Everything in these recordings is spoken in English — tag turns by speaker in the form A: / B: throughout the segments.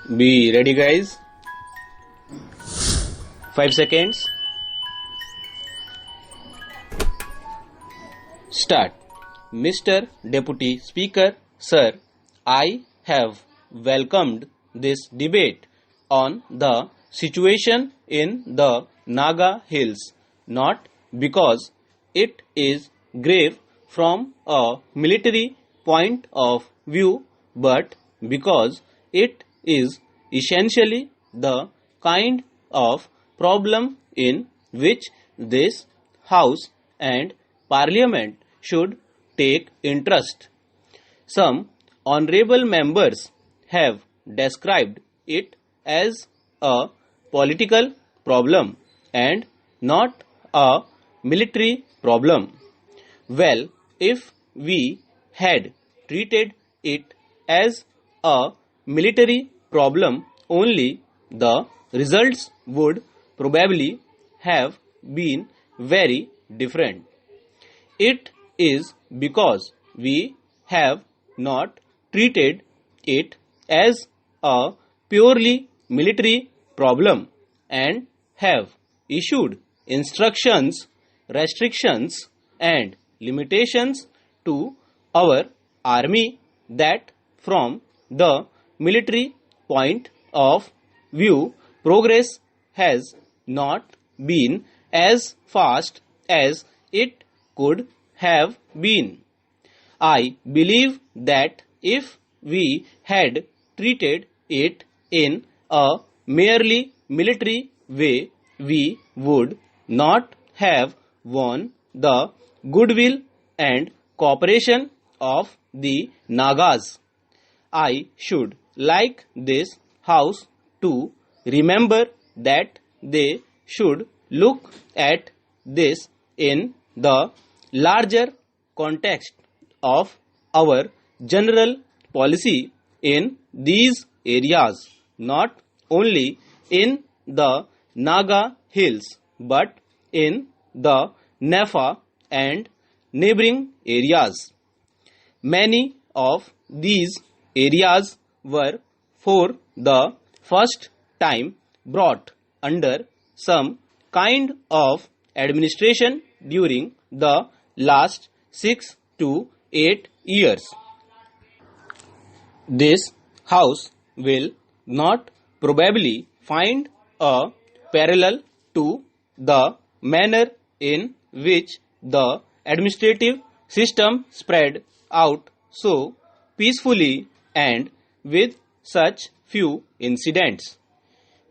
A: Be ready, guys. 5 seconds. Start. Mr. Deputy Speaker, Sir, I have welcomed this debate on the situation in the Naga Hills, not because it is grave from a military point of view, but because it is essentially the kind of problem in which this House and Parliament should take interest. Some honorable members have described it as a political problem and not a military problem. Well, if we had treated it as a military problem only, the results would probably have been very different. It is because we have not treated it as a purely military problem and have issued instructions, restrictions, and limitations to our army that, from the military point of view, progress has not been as fast as it could have been. I believe that if we had treated it in a merely military way, we would not have won the goodwill and cooperation of the Nagas. I should like this House to remember that they should look at this in the larger context of our general policy in these areas, not only in the Naga Hills but in the Nefa and neighboring areas. Many of these areas were for the first time brought under some kind of administration during the last 6 to 8 years. This House will not probably find a parallel to the manner in which the administrative system spread out so peacefully and with such few incidents.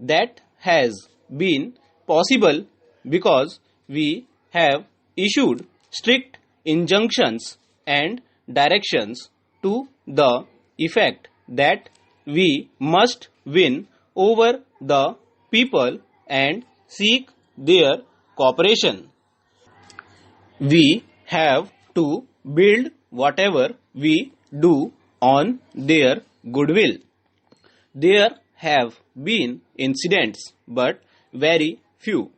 A: That has been possible because we have issued strict injunctions and directions to the effect that we must win over the people and seek their cooperation. We have to build whatever we do on their goodwill. There have been incidents, but very few.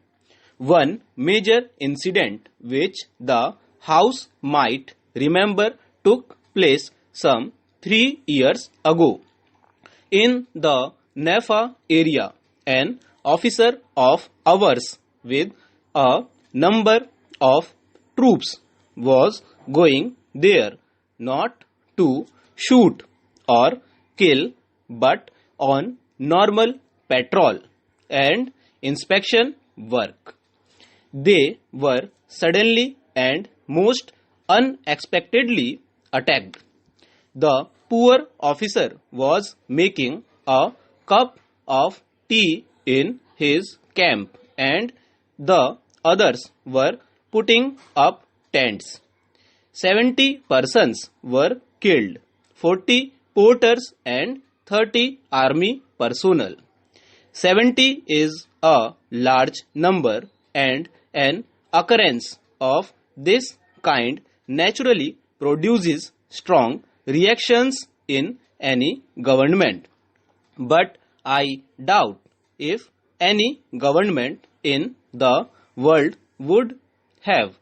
A: One major incident which the House might remember took place some 3 years ago. In the Nefa area, an officer of ours with a number of troops was going there not to shoot or kill but on normal patrol and inspection work. They were suddenly and most unexpectedly attacked. The poor officer was making a cup of tea in his camp and the others were putting up tents. 70 persons were killed, 40 porters and 30 army personnel. 70 is a large number, and an occurrence of this kind naturally produces strong reactions in any government. But I doubt if any government in the world would have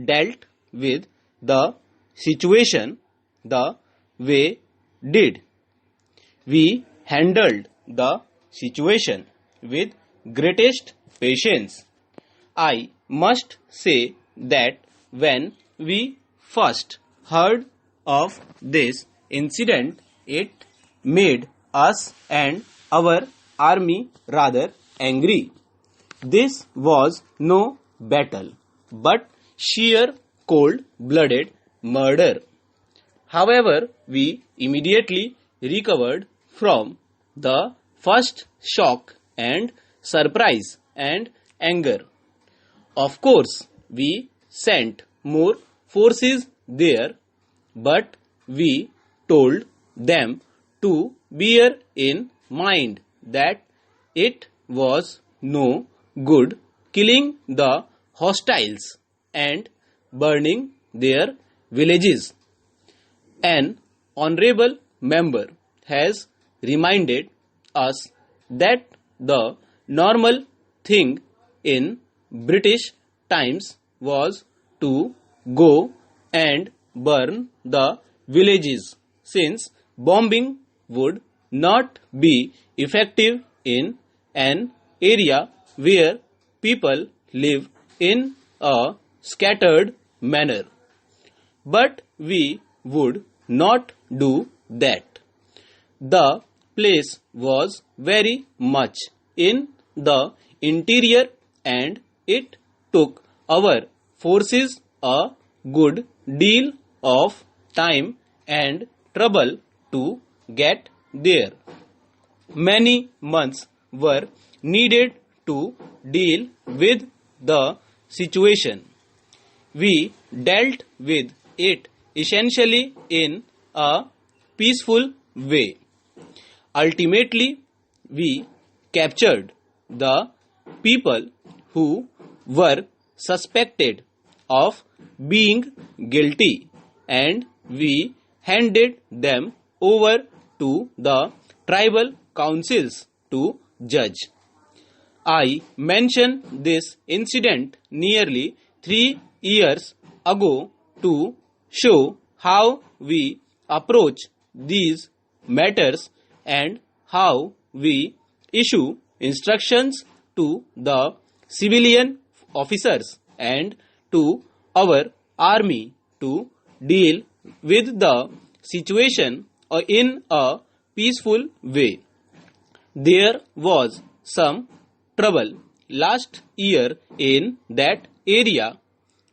A: dealt with the situation the way did. We handled the situation with greatest patience. I must say that when we first heard of this incident, it made us and our army rather angry. This was no battle, but sheer cold-blooded murder. However, we immediately recovered from the first shock and surprise and anger. Of course, we sent more forces there, but we told them to bear in mind that it was no good killing the hostiles and burning their villages. An honorable member has reminded us that the normal thing in British times was to go and burn the villages, since bombing would not be effective in an area where people live in a scattered manner. But we would not do that. The place was very much in the interior, and it took our forces a good deal of time and trouble to get there. Many months were needed to deal with the situation. We dealt with it essentially in a peaceful way. Ultimately, we captured the people who were suspected of being guilty, and we handed them over to the tribal councils to judge. I mention this incident nearly 3 years ago to show how we approach these matters and how we issue instructions to the civilian officers and to our army to deal with the situation in a peaceful way. There was some trouble last year in that area,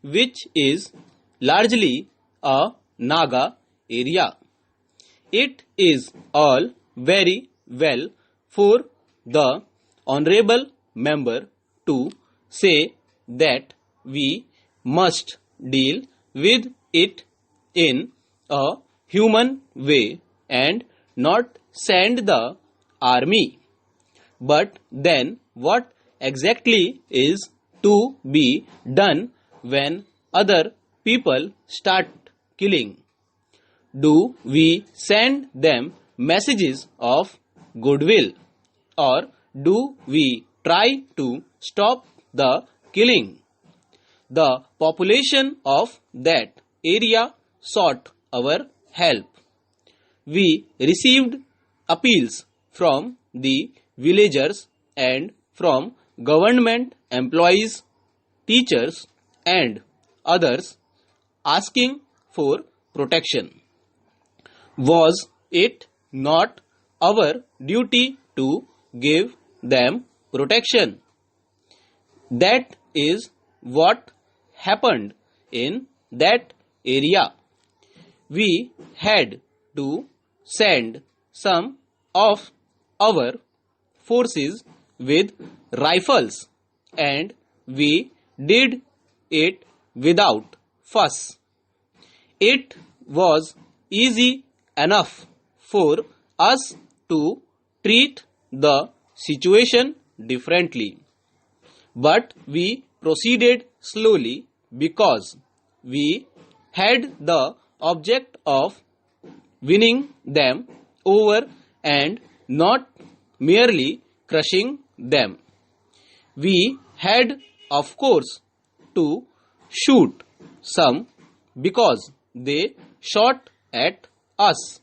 A: which is largely a Naga area. It is all very well for the honorable member to say that we must deal with it in a human way and not send the army. But then what exactly is to be done when other people start killing? Do we send them messages of goodwill, or do we try to stop the killing? The population of that area sought our help. We received appeals from the villagers and from government employees, teachers, and others asking for protection. Was it not our duty to give them protection? That is what happened in that area. We had to send some of our forces with rifles, and we did it without fuss. It was easy enough for us to treat the situation differently, but we proceeded slowly because we had the object of winning them over and not merely crushing them. We had, of course, to shoot some because they shot at us.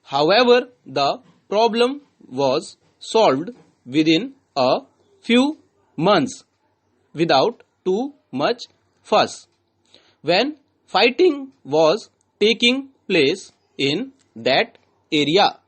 A: However, the problem was solved within a few months without too much fuss. When fighting was taking place in that area.